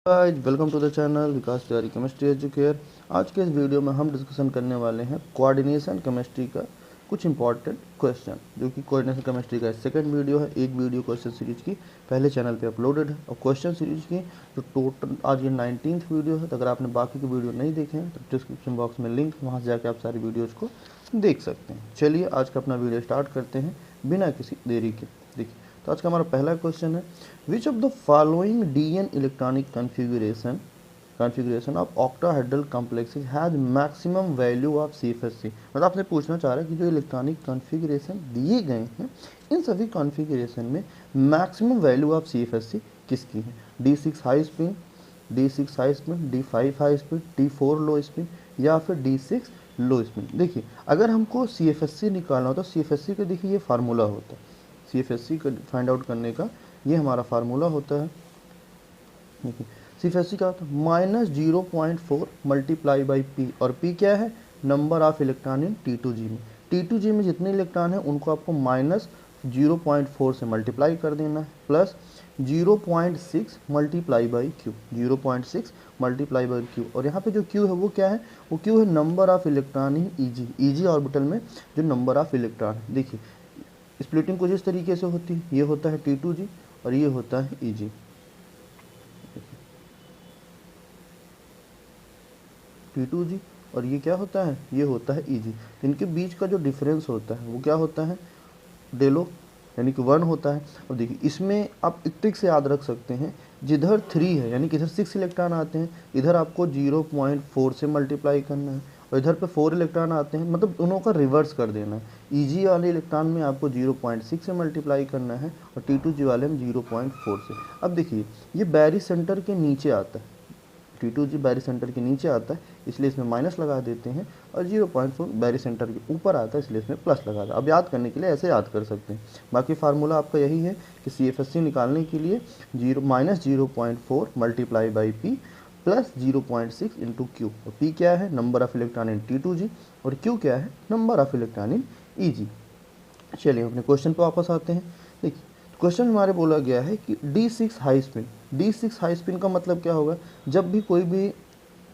Welcome to the channel Vikas Tiwari chemistry Educare. आज के इस वीडियो में हम डिस्कशन करने वाले हैं कोऑर्डिनेशन केमिस्ट्री का कुछ इंपॉर्टेंट क्वेश्चन, जो कि कोऑर्डिनेशन केमिस्ट्री का सेकंड वीडियो है। एक वीडियो क्वेश्चन सीरीज की पहले चैनल पे अपलोडेड है और क्वेश्चन सीरीज की जो टोटल आज ये 19th वीडियो है। तो अगर आपने बाकी के वीडियो नहीं देखे हैं तो डिस्क्रिप्शन बॉक्स में लिंक, वहाँ से जाकर आप सारी वीडियोज़ को देख सकते हैं। चलिए आज का अपना वीडियो स्टार्ट करते हैं बिना किसी देरी के। देखिए, तो आज का हमारा पहला क्वेश्चन है, which of the following dn electronic configuration of octahedral complexes has maximum value of CFSC। मतलब आपसे पूछना चाह रहा है कि जो इलेक्ट्रॉनिक कॉन्फ़िगरेशन दिए गए हैं इन सभी कॉन्फ़िगरेशन में मैक्सिमम वैल्यू ऑफ CFSC किसकी है? D6 high spin, D6 high spin, D5 high spin, D4 लो स्पिन या फिर D6 लो स्पिन। देखिए, अगर हमको CFSC निकालना हो तो CFSC का देखिए ये फार्मूला होता है। CFSC को फाइंड आउट करने का ये हमारा फार्मूला होता है। देखिए, CFSC का होता है -0.4 मल्टीप्लाई बाई P, और P क्या है? Number of electron in T2G में। T2G में जितने इलेक्ट्रॉन हैं उनको आपको -0.4 से मल्टीप्लाई कर देना है, plus 0.6 multiply by Q, 0.6 multiply by Q। और यहाँ पे जो Q है वो क्या है? वो Q है number of electron in EG orbital में जो नंबर ऑफ इलेक्ट्रॉन है। देखिए, स्प्लिटिंग कुछ इस तरीके से होती है, ये होता है T2G और ये होता है EG। T2G और ये क्या होता है? ये होता है EG। इनके बीच का जो डिफरेंस होता है वो क्या होता है? डेलो, यानी कि 1 होता है। और देखिए, इसमें आप एक ट्रिक से याद रख सकते हैं, जिधर 3 है यानी कि इधर 6 इलेक्ट्रॉन आते हैं, इधर आपको 0.4 से मल्टीप्लाई करना है, और इधर पे 4 इलेक्ट्रॉन आते हैं, मतलब दोनों का रिवर्स कर देना है। EG वाले इलेक्ट्रॉन में आपको 0.6 से मल्टीप्लाई करना है और T2G वाले में 0.4 से। अब देखिए, ये बैरी सेंटर के नीचे आता है, T2G बैरी सेंटर के नीचे आता है इसलिए इसमें माइनस लगा देते हैं, और 0.4 बैरी सेंटर के ऊपर आता है इसलिए इसमें प्लस लगा दें। अब याद करने के लिए ऐसे याद कर सकते हैं। बाकी फार्मूला आपका यही है कि CFSC निकालने के लिए -0.4 multiply by P plus 0.6 into Q। और P क्या है? Number of electron in T2G, और Q क्या है? Number of electron in EG। चलिए अपने क्वेश्चन पर वापस आते हैं। देखिए, क्वेश्चन हमारे बोला गया है कि D6 high spin. D6 high spin का मतलब क्या होगा? जब भी कोई भी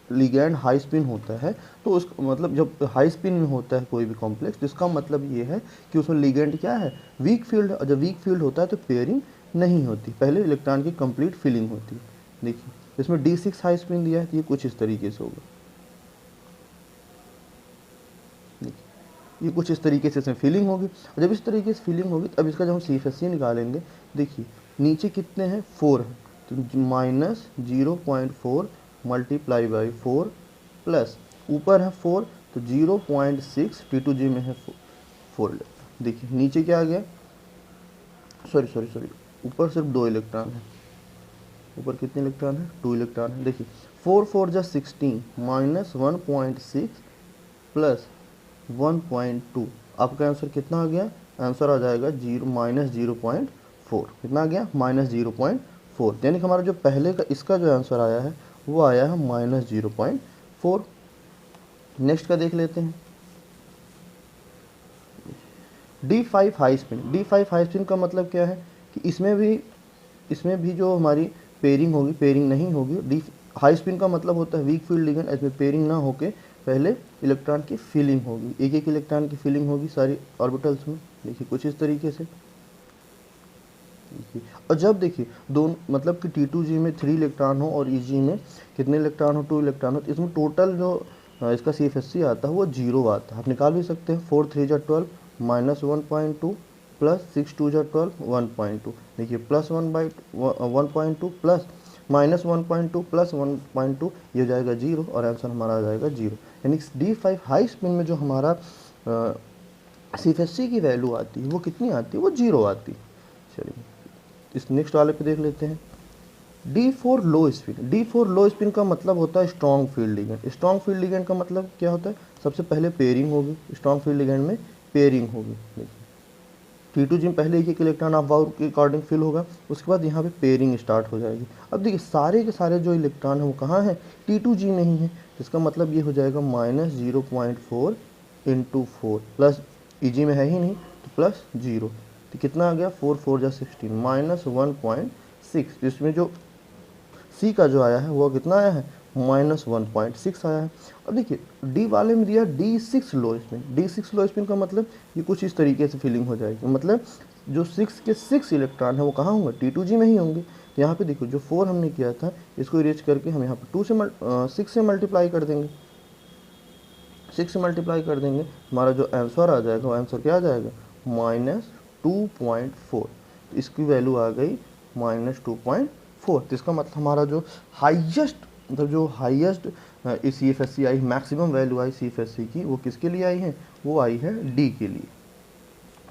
लिगैंड हाई स्पिन होता है तो उस मतलब जब हाई स्पिन में होता है कोई भी कॉम्प्लेक्स, तो इसका मतलब ये है कि उसमें लिगैंड क्या है? Weak field. और जब वीक फील्ड होता है तो पेयरिंग नहीं होती, पहले इलेक्ट्रॉन की कंप्लीट फिलिंग होती है। देखिए, इसमें D6 हाई स्पिन दिया है तो ये कुछ इस तरीके से होगा। ये कुछ इस तरीके से इसमें फिलिंग होगी, और जब इस तरीके से फिलिंग होगी तो अब इसका जब हम CFSC निकालेंगे, देखिए नीचे कितने हैं? 4 हैं, तो -0.4 मल्टीप्लाई बाई 4 प्लस ऊपर है 4 तो 0.6 T2G में है 4। देखिए नीचे क्या आ गया? सॉरी, ऊपर सिर्फ 2 इलेक्ट्रॉन है। ऊपर कितने इलेक्ट्रॉन है? 2 इलेक्ट्रॉन है। देखिए 4 4 जा 16 -1.6 प्लस 1.2। आपका आंसर कितना आ गया? आंसर आ जाएगा -0.4। कितना आ गया? -0.4। यानी कि हमारा जो पहले का इसका जो आंसर आया है वो आया है -0.4। नेक्स्ट का देख लेते हैं, D5 high spin. D5 high spin का मतलब क्या है कि इसमें भी जो हमारी पेयरिंग होगी, पेयरिंग नहीं होगी। डी हाई स्पिन का मतलब होता है वीक फील्ड लिगेंड, इसमें पेयरिंग ना होके पहले इलेक्ट्रॉन की फिलिंग होगी, एक एक इलेक्ट्रॉन की फिलिंग होगी सारी ऑर्बिटल्स में। देखिए कुछ इस तरीके से। और जब देखिए दोनों मतलब कि T2G में 3 इलेक्ट्रॉन हो और EG में कितने इलेक्ट्रॉन हो? 2 इलेक्ट्रॉन हो, तो इसमें टोटल जो इसका CFSC आता है वो 0 आता है। आप निकाल भी सकते हैं। 4 3 जा 12 -1.2 प्लस 6 2 जा 12 1.2। देखिए प्लस 1/1.2 प्लस -1.2 प्लस 1.2, ये हो जाएगा 0 और आंसर हमारा आ जाएगा 0। यानी D5 हाई स्पिन में जो हमारा CFSC की वैल्यू आती है वो कितनी आती है? वो 0 आती है। चलिए इस नेक्स्ट वाले पे देख लेते हैं, D4 लो स्पिन। D4 लो स्पिन का मतलब होता है strong field ligand. Strong field ligand का मतलब क्या होता है? सबसे पहले पेयरिंग होगी, स्ट्रॉन्ग फील्ड लिगेंड में पेयरिंग होगी। देखिए T2G में पहले एक इलेक्ट्रॉन ऑफ वाउर के अकॉर्डिंग फिल होगा, उसके बाद यहाँ पे पेयरिंग स्टार्ट हो जाएगी। अब देखिए सारे के सारे जो इलेक्ट्रॉन है वो कहाँ है? T2G में ही है, इसका मतलब ये हो जाएगा -0.4 इंटू 4 प्लस EG में है ही नहीं तो प्लस 0। तो कितना आ गया? 4 4 जा 16 -1.6। इसमें जो सी का जो आया है वो कितना आया है, -1.6 आया है। अब देखिए डी वाले में दिया D6 लो स्पिन, D6 लो स्पिन का मतलब ये कुछ इस तरीके से फीलिंग हो जाएगी, मतलब जो 6 के 6 इलेक्ट्रॉन है वो कहाँ होंगे, T2G में ही होंगे। तो यहाँ पे देखो जो 4 हमने किया था इसको इरेज करके हम यहाँ पे 6 से मल्टीप्लाई कर देंगे, 6 से मल्टीप्लाई कर देंगे, हमारा जो आंसर आ जाएगा वो आंसर क्या आ जाएगा, -2.4। तो इसकी वैल्यू आ गई -2.4। तो इसका मतलब हमारा जो हाईएस्ट, मतलब जो हाईएस्ट CFSC आई, मैक्सिमम वैल्यू आई CFSC की, वो किसके लिए आई है, वो आई है डी के लिए।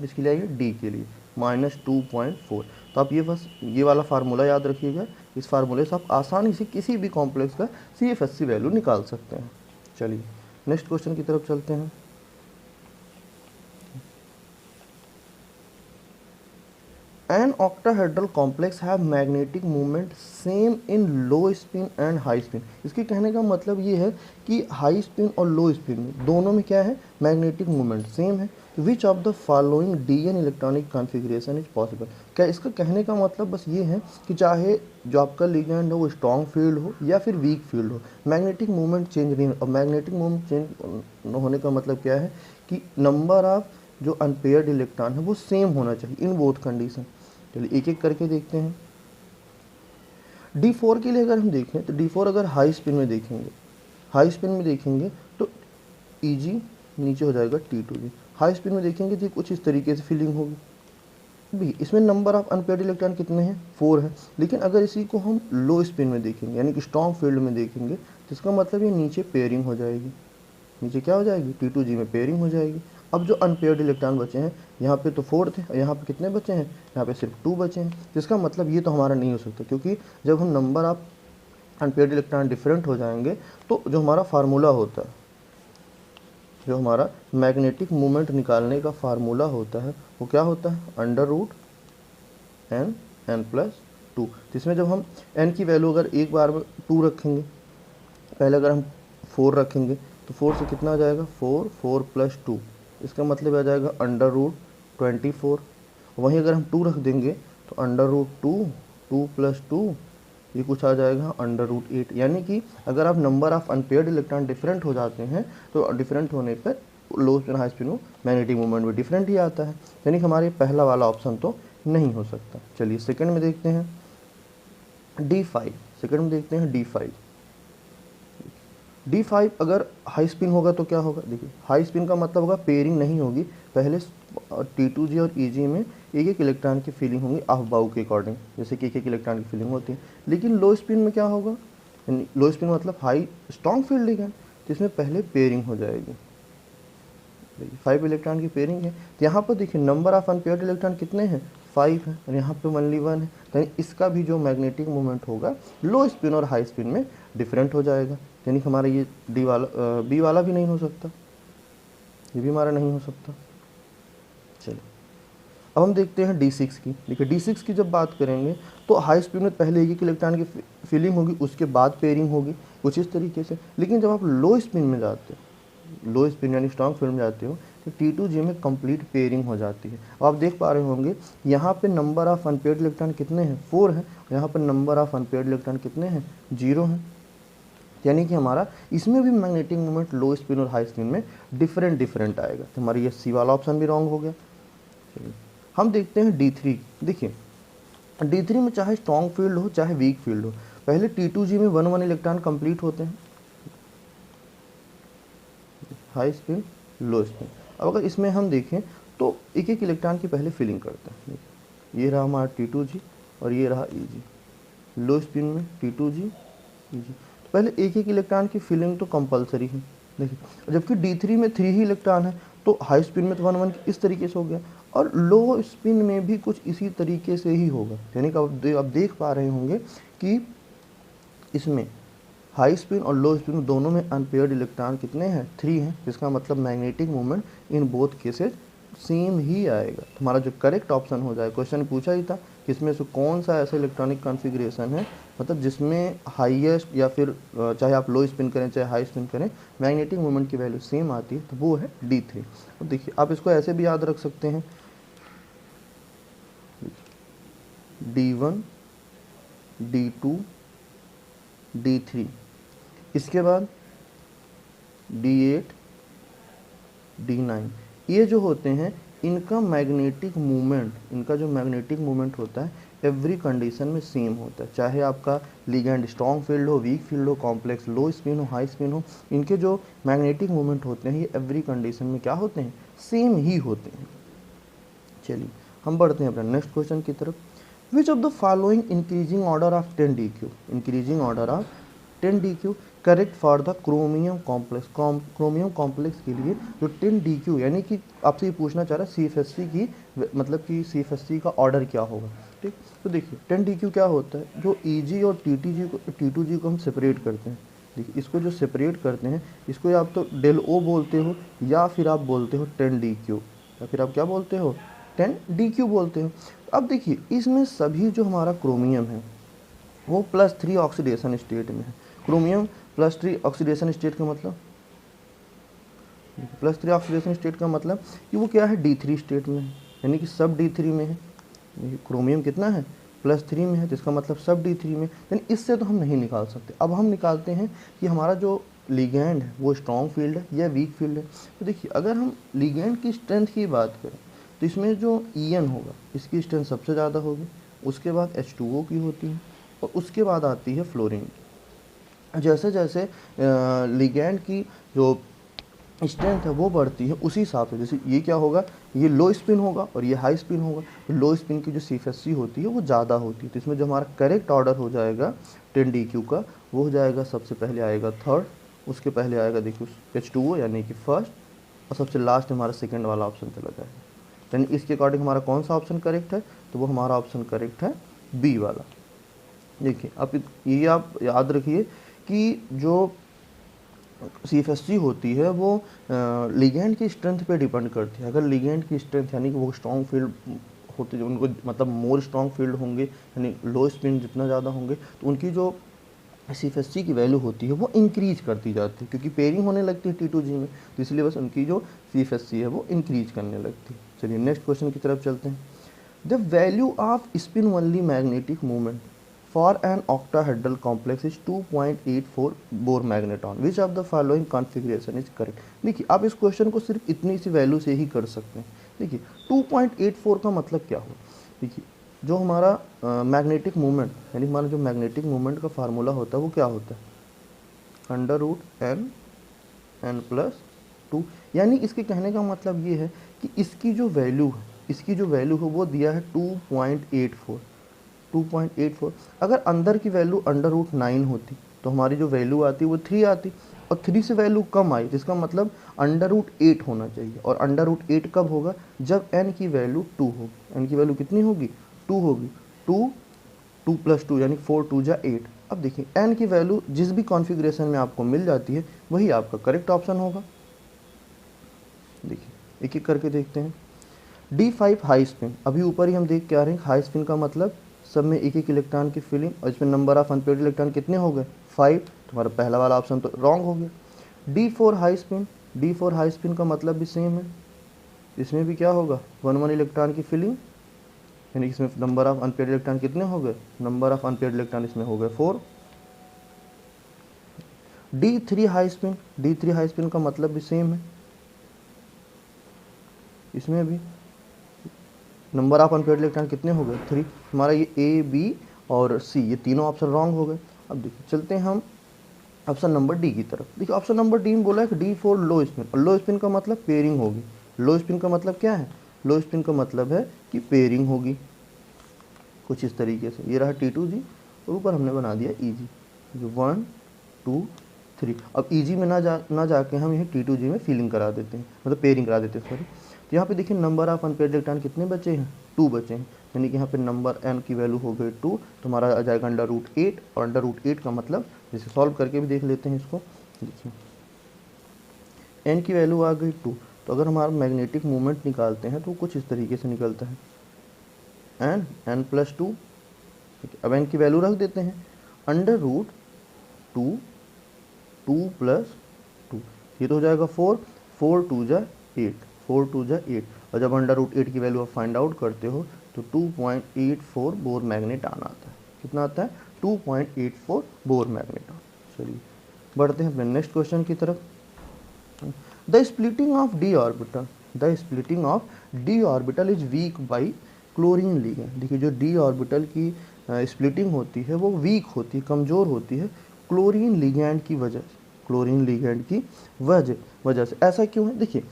इसके लिए आई है डी के लिए -2.4। तो आप ये बस ये वाला फार्मूला याद रखिएगा, इस फार्मूले से आप आसानी से किसी भी कॉम्प्लेक्स का CFSC वैल्यू निकाल सकते हैं। चलिए नेक्स्ट क्वेश्चन की तरफ चलते हैं। An octahedral complex have magnetic moment same in low spin and high spin। इसके कहने का मतलब ये है कि हाई स्पिन और लो स्पिन में दोनों में क्या है, मैग्नेटिक मोमेंट सेम है। Which of the following DN electronic configuration is possible. क्या इसका कहने का मतलब बस ये है कि चाहे जो आपका लिगेंड हो वो स्ट्रॉन्ग फील्ड हो या फिर वीक फील्ड हो, मैग्नेटिक मोमेंट चेंज नहीं हो। और मैग्नेटिक मोमेंट चेंज होने का मतलब क्या है कि नंबर ऑफ जो अनपेयर्ड इलेक्ट्रॉन है वो सेम होना चाहिए इन बोथ कंडीशन। चलिए एक एक करके देखते हैं। D4 के लिए अगर हम देखें तो D4 अगर हाई स्पिन में देखेंगे, हाई स्पिन में देखेंगे तो EG नीचे हो जाएगा T2G। हाई स्पिन में देखेंगे तो कुछ इस तरीके से फीलिंग होगी। भी इसमें नंबर ऑफ अनपेयर्ड इलेक्ट्रॉन कितने हैं, 4 है। लेकिन अगर इसी को हम लो स्पिन में देखेंगे यानी कि स्ट्रॉन्ग फील्ड में देखेंगे तो इसका मतलब ये नीचे पेयरिंग हो जाएगी, नीचे क्या हो जाएगी, T2G में पेयरिंग हो जाएगी। अब जो अनपेयर्ड इलेक्ट्रॉन बचे हैं, यहाँ पे तो 4 थे और यहाँ पे कितने बचे हैं, यहाँ पे सिर्फ 2 बचे हैं। जिसका मतलब ये तो हमारा नहीं हो सकता, क्योंकि जब हम number of unpaired electron different हो जाएंगे तो जो हमारा फार्मूला होता है, जो हमारा मैग्नेटिक मोमेंट निकालने का फार्मूला होता है वो क्या होता है, √n n+2। जिसमें जब हम n की वैल्यू अगर एक बार में 2 रखेंगे, पहले अगर हम 4 रखेंगे तो 4 से कितना आ जाएगा, 4 + 2, इसका मतलब आ जाएगा √24। वहीं अगर हम 2 रख देंगे तो √2, 2 + 2 ये कुछ आ जाएगा √8। यानी कि अगर आप number of unpaired electron different हो जाते हैं तो डिफरेंट होने पर लो स्पिन हाई स्पिन में मैग्नेटिक मोमेंट भी डिफरेंट ही आता है। यानी कि हमारे पहला वाला ऑप्शन तो नहीं हो सकता। चलिए सेकंड में देखते हैं D5। सेकंड में देखते हैं D5 अगर हाई स्पिन होगा तो क्या होगा, देखिए हाई स्पिन का मतलब होगा पेयरिंग नहीं होगी, पहले T2G और EG में एक एक इलेक्ट्रॉन की फीलिंग होंगी ऑफ बाउ के अकॉर्डिंग, जैसे कि एक एक इलेक्ट्रॉन की फीलिंग होती है। लेकिन लो स्पिन में क्या होगा, लो स्पिन मतलब हाई स्ट्रॉन्ग फील्ड लिगेंड, तो इसमें पहले पेयरिंग हो जाएगी। 5 इलेक्ट्रॉन की पेयरिंग है, तो यहाँ पर देखिए नंबर ऑफ अनपेयर्ड इलेक्ट्रॉन कितने हैं, 5 है, और यहाँ पे ओनली 1 है। तो इसका भी जो मैग्नेटिक मोमेंट होगा लो स्पिन और हाई स्पिन में डिफरेंट हो जाएगा। यानी हमारा ये बी वाला भी नहीं हो सकता, ये भी हमारा नहीं हो सकता। चलिए अब हम देखते हैं D6 की। देखिए D6 की जब बात करेंगे तो हाई स्पिन में पहले एक इलेक्ट्रॉन की फीलिंग होगी, उसके बाद पेयरिंग होगी कुछ इस तरीके से। लेकिन जब आप लो स्पिन में जाते हो, लो स्पिन यानी स्ट्रॉन्ग फील्ड में जाते हो, तो T2G में कंप्लीट पेयरिंग हो जाती है। अब आप देख पा रहे होंगे यहाँ पे नंबर ऑफ अनपेयर्ड इलेक्ट्रॉन कितने हैं, 4 हैं, यहाँ पर नंबर ऑफ अनपेयर्ड इलेक्ट्रॉन कितने हैं, 0 हैं। यानी कि हमारा इसमें भी मैग्नेटिक मोमेंट लो स्पिन और हाई स्पिन में डिफरेंट आएगा। तो हमारा ये सी वाला ऑप्शन भी रॉन्ग हो गया। चलिए हम देखते हैं D3। देखिए D3 में चाहे स्ट्रॉन्ग फील्ड हो चाहे वीक फील्ड हो, पहले T2G में 1 इलेक्ट्रॉन कंप्लीट होते हैं, हाई स्पिन लो स्पिन। अब अगर इसमें हम देखें तो एक एक इलेक्ट्रॉन की पहले फिलिंग करते हैं। ये रहा हमारा T2G और ये रहा EG। लो स्पिन में T2G EG, तो पहले एक एक इलेक्ट्रॉन की फिलिंग तो कंपलसरी है। देखिए जबकि D3 में 3 ही इलेक्ट्रॉन है, तो हाई स्पिन में तो 1 इस तरीके से हो गया, और लो स्पिन में भी कुछ इसी तरीके से ही होगा। यानी कि आप देख पा रहे होंगे कि इसमें हाई स्पिन और लो स्पिन दोनों में अनपेयर्ड इलेक्ट्रॉन कितने हैं, 3 हैं। जिसका मतलब magnetic moment in both cases same ही आएगा। तो हमारा जो करेक्ट ऑप्शन हो जाए, क्वेश्चन पूछा ही था कि इसमें से कौन सा ऐसा इलेक्ट्रॉनिक कॉन्फ़िगरेशन है, मतलब जिसमें हाईएस्ट या फिर चाहे आप लो स्पिन करें चाहे हाई स्पिन करें मैग्नेटिक मोमेंट की वैल्यू सेम आती है, तो वो है D3। तो देखिए आप इसको ऐसे भी याद रख सकते हैं, D1 D2 D3, इसके बाद D8, D9। ये जो होते हैं इनका मैग्नेटिक मूवमेंट, इनका जो मैग्नेटिक मूवमेंट होता है एवरी कंडीशन में सेम होता है, चाहे आपका लिगेंड स्ट्रॉन्ग फील्ड हो, वीक फील्ड हो, कॉम्प्लेक्स लो स्पिन हो, हाई स्पिन हो, इनके जो मैग्नेटिक मूवमेंट होते हैं ये एवरी कंडीशन में क्या होते हैं, सेम ही होते हैं। चलिए हम बढ़ते हैं अपने नेक्स्ट क्वेश्चन की तरफ। विच of the following increasing order of 10 DQ, increasing order of 10 DQ correct for the chromium complex. Chromium complex के लिए जो 10 DQ यानी कि आपसे ये पूछना चाह रहा है CFSC की, मतलब कि CFSC का ऑर्डर क्या होगा। ठीक, तो देखिए 10 DQ क्या होता है, जो EG और T2G को हम सेपरेट करते हैं। देखिए इसको जो सेपरेट करते हैं इसको आप तो डेल O बोलते हो या फिर आप बोलते हो 10 DQ, या फिर आप क्या बोलते हो 10 DQ बोलते हो। अब देखिए इसमें सभी जो हमारा क्रोमियम है वो +3 ऑक्सीडेशन स्टेट में है। क्रोमियम +3 ऑक्सीडेशन स्टेट का मतलब, +3 ऑक्सीडेशन स्टेट का मतलब कि वो क्या है D3 स्टेट में है, यानी कि सब D3 में है। क्रोमियम कितना है +3 में है, तो इसका मतलब सब D3 में, यानी इससे तो हम नहीं निकाल सकते। अब हम निकालते हैं कि हमारा जो लिगेंड है वो स्ट्रॉन्ग फील्ड है या वीक फील्ड है। तो देखिए अगर हम लिगेंड की स्ट्रेंथ की बात करें तो इसमें जो EN होगा इसकी स्ट्रेंथ सबसे ज़्यादा होगी, उसके बाद H2O की होती है और उसके बाद आती है फ्लोरीन की। जैसे जैसे लिगेंड की जो स्ट्रेंथ है वो बढ़ती है उसी हिसाब से, जैसे ये क्या होगा, ये लो स्पिन होगा और ये हाई स्पिन होगा, तो लो स्पिन की जो CFSC होती है वो ज़्यादा होती है। तो इसमें जो हमारा करेक्ट ऑर्डर हो जाएगा 10 DQ का वो हो जाएगा, सबसे पहले आएगा थर्ड, उसके पहले आएगा देखिए H2O यानी कि फर्स्ट, और सबसे लास्ट हमारा सेकेंड वाला ऑप्शन चला जाएगा। यानी इसके अकॉर्डिंग हमारा कौन सा ऑप्शन करेक्ट है, तो वो हमारा ऑप्शन करेक्ट है B वाला। देखिए अब ये आप याद रखिए कि जो CFSC होती है वो लिगेंड की स्ट्रेंथ पे डिपेंड करती है। अगर लिगेंड की स्ट्रेंथ यानी कि वो स्ट्रॉन्ग फील्ड होते हैं, उनको मतलब मोर स्ट्रॉन्ग फील्ड होंगे, यानी लो स्पिन जितना ज़्यादा होंगे, तो उनकी जो CFSC की वैल्यू होती है वो इंक्रीज करती जाती है, क्योंकि पेयरिंग होने लगती है T2G में, तो इसलिए बस उनकी जो CFSC है वो इंक्रीज करने लगती है। चलिए नेक्स्ट क्वेश्चन की तरफ चलते हैं। The value off spin only magnetic movement for an octahedral complex is 2.84 bore magneton, which of the following configuration is correct. देखिए आप इस क्वेश्चन को सिर्फ इतनी सी वैल्यू से ही कर सकते हैं। देखिए 2.84 का मतलब क्या हो, देखिए जो हमारा मैग्नेटिक मूवमेंट यानी हमारा जो मैग्नेटिक मूवमेंट का फार्मूला होता है वो क्या होता है, √n+2, यानी इसके कहने का मतलब ये है कि इसकी जो वैल्यू है वो दिया है 2.84। अगर अंदर की वैल्यू √9 होती तो हमारी जो वैल्यू आती वो 3 आती, और 3 से वैल्यू कम आई जिसका मतलब √8 होना चाहिए। और √8 कब होगा, जब n की वैल्यू 2 होगी। n की वैल्यू कितनी होगी, 2 होगी। 2 + 2 यानी 4 2 जा 8। अब देखिए n की वैल्यू जिस भी कॉन्फ़िगरेशन में आपको मिल जाती है वही आपका करेक्ट ऑप्शन होगा। देखिए एक एक करके देखते हैं। D5 हाई स्पिन, अभी ऊपर ही हम देख के आ रहे हैं हाई स्पिन का मतलब सब में एक एक इलेक्ट्रॉन की फिलिंग, और इसमें नंबर ऑफ अनपेयर्ड इलेक्ट्रॉन कितने हो गए 5, तुम्हारा पहला वाला ऑप्शन तो रॉन्ग हो गया। D4 हाई स्पिन का मतलब भी सेम है, इसमें भी क्या होगा 1 इलेक्ट्रॉन की फिलिंग, यानी इसमें नंबर ऑफ अनपेयर्ड इलेक्ट्रॉन कितने हो गए, नंबर ऑफ अनपेयर्ड इलेक्ट्रॉन इसमें हो गए 4। D3 हाई स्पिन का मतलब भी सेम है, इसमें भी नंबर ऑफ अनपेयर्ड इलेक्ट्रॉन कितने हो गए 3। हमारा ये A, B और C ये तीनों ऑप्शन रॉन्ग हो गए। अब देखिए चलते हैं हम ऑप्शन नंबर D की तरफ। देखिए ऑप्शन नंबर D में बोला है कि D4 लो स्पिन, और लो स्पिन का मतलब पेयरिंग होगी। लो स्पिन का मतलब क्या है, लो स्पिन का मतलब है कि पेयरिंग होगी कुछ इस तरीके से। ये रहा T2G और ऊपर हमने बना दिया EG, जो 1 2 3। अब EG में ना जाके हम यही T2G में फीलिंग करा देते हैं, मतलब पेयरिंग करा देते हैं सॉरी। तो यहाँ पे देखिए नंबर ऑफ अनपेयर्ड इलेक्ट्रॉन कितने बचे हैं, 2 बचे हैं, यानी कि यहाँ पे नंबर n की वैल्यू हो गई 2, तो हमारा आ जाएगा √8, और √8 का मतलब जैसे सॉल्व करके भी देख लेते हैं इसको। देखिए n की वैल्यू आ गई 2, तो अगर हमारा मैग्नेटिक मूवमेंट निकालते हैं तो कुछ इस तरीके से निकलता है n+2। अब n की वैल्यू रख देते हैं, √2 2 + 2, ये तो हो जाएगा 4 4 2 जा 8 4 2 जा 8, और जब √8 की वैल्यू आप फाइंड आउट करते हो तो 2.84 बोर मैग्नेटॉन आता है। कितना आता है 2.84 बोर मैग्नेट्रॉन। चलिए बढ़ते हैं अपने नेक्स्ट क्वेश्चन की तरफ। The splitting of D orbital, the splitting of D orbital is weak by chlorine ligand. देखिए जो डी ऑर्बिटल की स्प्लिटिंग होती है वो वीक होती है, कमज़ोर होती है क्लोरीन लिगेंड की वजह से, क्लोरीन लिगेंड की वजह से। ऐसा क्यों है? देखिए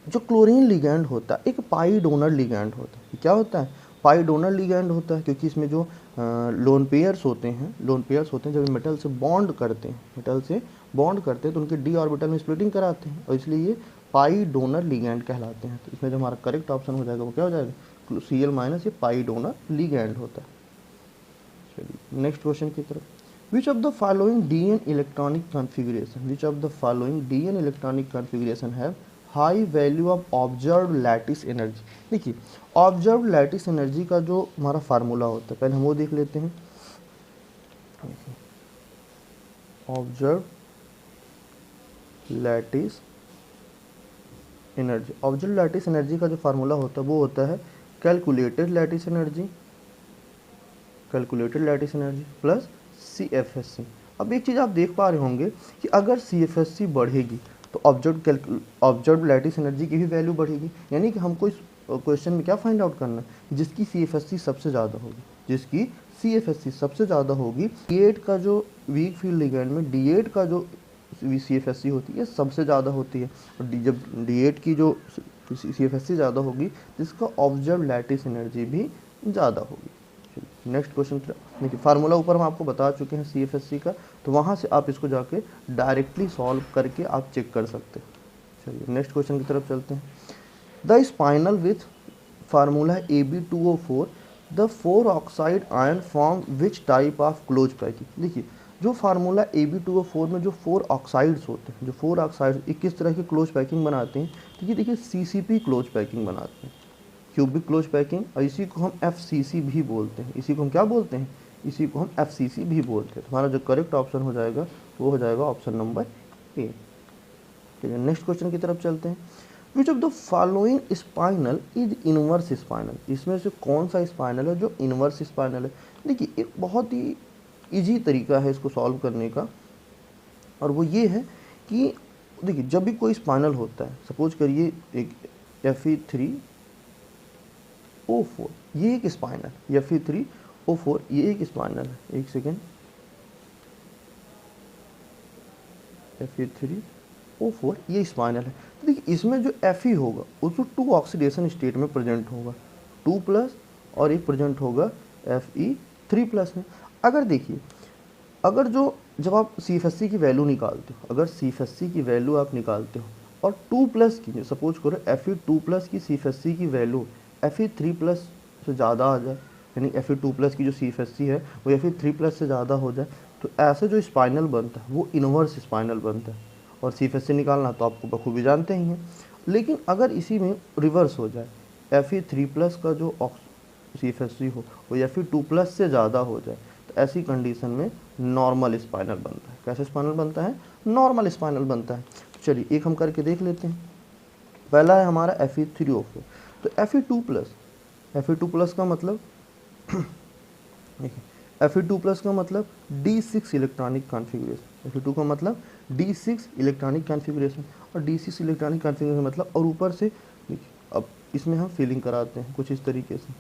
जो क्लोरीन लिगैंड होता है एक पाई डोनर लिगैंड होता है। क्या होता है? पाई डोनर लिगैंड होता है, क्योंकि इसमें जो लोन पेयर्स होते हैं जब मेटल से बॉन्ड करते हैं तो उनके डी ऑर्बिटल में स्प्लिटिंग कराते हैं, और इसलिए ये पाई डोनर लिगैंड कहलाते हैं। तो इसमें जो हमारा करेक्ट ऑप्शन हो जाएगा वो क्या हो जाएगा? Cl- ये पाई डोनर लिगैंड होता है। चलिए नेक्स्ट क्वेश्चन की तरफ। Which of the following DN electronic configuration have high value of observed lattice energy? देखिए ऑब्जर्व लैटिस एनर्जी का जो हमारा फार्मूला होता है पहले हम वो देख लेते हैं। ऑब्जर्व लैटिस एनर्जी का जो फार्मूला होता है वो होता है calculated lattice energy plus CFSC। अब एक चीज़ आप देख पा रहे होंगे कि अगर CFSC बढ़ेगी तो ऑब्जर्व लैटिस एनर्जी की भी वैल्यू बढ़ेगी। यानी कि हमको इस क्वेश्चन में क्या फाइंड आउट करना है? जिसकी CFSC सबसे ज़्यादा होगी, D8 का जो वीक फील्ड लिगैंड में D8 का जो CFSC होती है सबसे ज़्यादा होती है, और जब D8 की जो CFSC ज़्यादा होगी तो इसका ऑब्जर्व लैटिस एनर्जी भी ज़्यादा होगी। नेक्स्ट क्वेश्चन देखिए, फार्मूला ऊपर हम आपको बता चुके हैं CFSC का, तो वहाँ से आप इसको जाके डायरेक्टली सॉल्व करके आप चेक कर सकते हैं। चलिए नेक्स्ट क्वेश्चन की तरफ चलते हैं। The spinal with formula Ab2O4 the 4 oxide ion form which type of close packing. देखिए जो फार्मूला Ab2O4 में जो 4 ऑक्साइड्स होते हैं, जो 4 ऑक्साइड किस तरह की क्लोज पैकिंग बनाते हैं? देखिए CCP क्लोज पैकिंग बनाते हैं, क्यूबिक क्लोज पैकिंग, और इसी को हम FCC भी बोलते हैं। इसी को हम क्या बोलते हैं? इसी को हम FCC भी बोलते हैं। हमारा जो करेक्ट ऑप्शन हो जाएगा वो हो जाएगा ऑप्शन नंबर ए। ठीक है नेक्स्ट क्वेश्चन की तरफ चलते हैं। विच of the following spinal is inverse spinal? इसमें से कौन सा स्पाइनल है जो इनवर्स स्पाइनल है? देखिए एक बहुत ही ईजी तरीका है इसको सॉल्व करने का, और वो ये है कि देखिए जब भी कोई स्पाइनल होता है, सपोज करिए एक Fe3O4 ये एक स्पाइनल, Fe3O4 ये एक स्पाइनल है। एक सेकेंड, Fe3O4 ये स्पाइनल है। तो देखिए इसमें जो Fe होगा उसको 2 ऑक्सीडेशन स्टेट में प्रेजेंट होगा, 2+ और एक प्रेजेंट होगा Fe3+ में। अगर देखिए अगर जब आप CFSC की वैल्यू निकालते हो, अगर CFSC की वैल्यू आप निकालते हो और 2+ की, सपोज करो Fe2+ की CFSC की वैल्यू Fe3+ से ज़्यादा आ जाए, यानी Fe2+ की जो CFSC है वो Fe3+ से ज़्यादा हो जाए, तो ऐसे जो स्पाइनल बनता है वो इनवर्स स्पाइनल बनता है। और CFSC निकालना तो आपको बखूबी जानते ही हैं। लेकिन अगर इसी में रिवर्स हो जाए, Fe3+ का जो CFSC हो वो Fe2+ से ज़्यादा हो जाए, तो ऐसी कंडीशन में नॉर्मल स्पाइनल बनता है। कैसे स्पाइनल बनता है? नॉर्मल स्पाइनल बनता है। तो चलिए एक हम करके देख लेते हैं। पहला है हमारा Fe3O4, तो Fe2+ का मतलब देखिए Fe2+ का मतलब D6 इलेक्ट्रॉनिक कॉन्फ़िगरेशन, Fe2 का मतलब D6 इलेक्ट्रॉनिक कॉन्फ़िगरेशन, और D6 इलेक्ट्रॉनिक कॉन्फ़िगरेशन मतलब, और ऊपर से देखिए अब इसमें हम फिलिंग कराते हैं कुछ इस तरीके से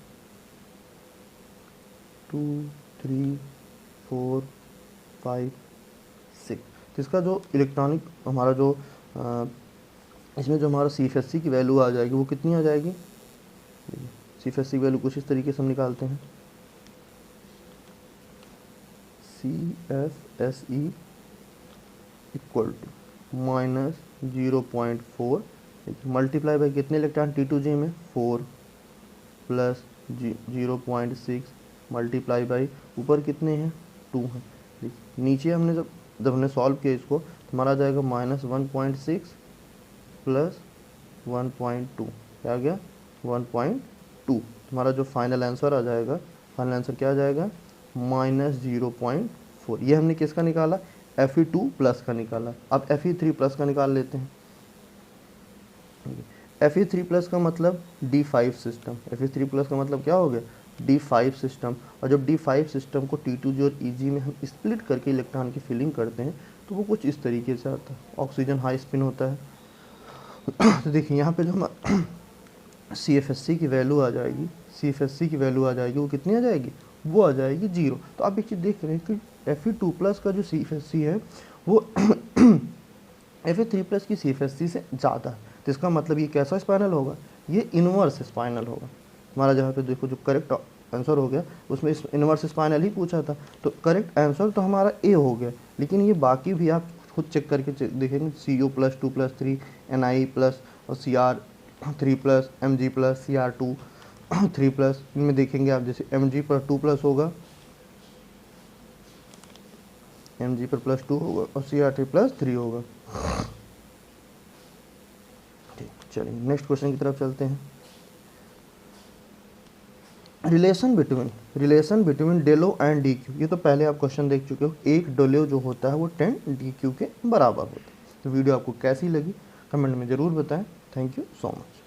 2 3 4 5 6। तो इसका जो इलेक्ट्रॉनिक हमारा जो इसमें जो हमारा CFSC की वैल्यू आ जाएगी वो कितनी आ जाएगी? CFSC की वैल्यू कुछ इस तरीके से हम निकालते हैं, CFSE equal to -0.4 multiply by कितने इलेक्ट्रॉन T2J में 4 प्लस 0.6 मल्टीप्लाई बाई ऊपर कितने हैं 2 हैं। नीचे हमने जब हमने सॉल्व किया इसको तो हमारा आ जाएगा -1.6 प्लस 1.2, क्या आ गया 1.2। हमारा जो फाइनल आंसर आ जाएगा, फाइनल आंसर क्या आ जाएगा -0.4। ये हमने किसका निकाला? Fe2+ का निकाला। अब Fe3+ का निकाल लेते हैं। Fe3+ का मतलब D5 सिस्टम, Fe3+ का मतलब क्या हो गया D5 सिस्टम, और जब D5 सिस्टम को T2G और EG में हम स्प्लिट करके इलेक्ट्रॉन की फिलिंग करते हैं तो वो कुछ इस तरीके से आता है। ऑक्सीजन हाई स्पिन होता है। तो देखिए यहाँ पे जो हम CFSC की वैल्यू आ जाएगी, CFSC की वैल्यू आ जाएगी, वो कितनी आ जाएगी, वो आ जाएगी 0। तो आप एक चीज़ देख रहे हैं कि Fe2+ का जो CFSC है वो Fe3+ की CFSC से ज़्यादा है। तो इसका मतलब ये कैसा स्पाइनल होगा, ये इनवर्स स्पाइनल होगा हमारा। जहाँ पे देखो जो करेक्ट आंसर हो गया उसमें इनवर्स स्पाइनल ही पूछा था, तो करेक्ट आंसर तो हमारा ए हो गया। लेकिन ये बाकी भी आप खुद चेक करके देखेंगे, CO+2+3, Ni+ और Cr3+, Mg+, Cr2 3+, इनमें देखेंगे आप जैसे Mg पर 2+ होगा, Mg पर +2 होगा और Cr3+3 होगा। ठीक, चलिए नेक्स्ट क्वेश्चन की तरफ चलते हैं। Relation between Delo and DQ, ये तो पहले आप क्वेश्चन देख चुके हो। एक डेलो जो होता है वो 10 DQ के बराबर होता है। तो वीडियो आपको कैसी लगी कमेंट में ज़रूर बताएं। Thank you so much.